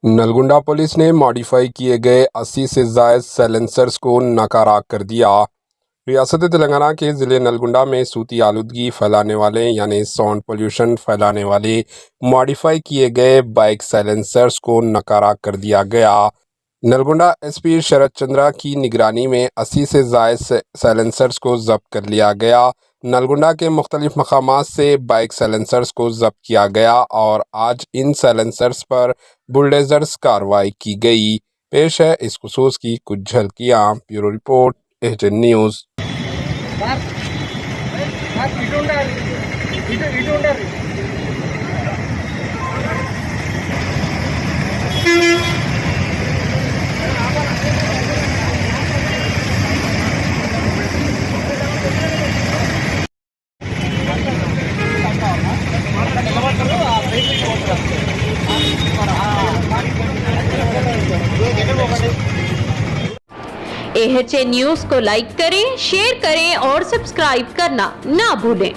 Nalgonda police ने modify किए गए 80 से जायद साइलेंसर्स को नकारा कर दिया। रियासत तेलंगाना के ज़िले नलगुंडा में सूती आलूदगी फैलाने वाले यानी साउंड पोल्यूशन फैलाने वाले मॉडिफाई किए गए बाइक साइलेंसर्स को नकारा कर दिया गया। नलगुंडा एसपी शरद चंद्रा की निगरानी में 80 से जायद साइलेंसर्स को जब्त कर लिया गया। नलगुंडा के मुख्तलिफ मकामात से बाइक साइलेंसर्स को जब्त किया गया और आज इन साइलेंसर्स पर बुलडोजर्स कार्रवाई की गई। पेश है इस खुसूस की कुछ झलकियाँ। Bureau report, HN news. AHN news को लाइक करें, शेयर करें और सब्सक्राइब करना ना भूलें।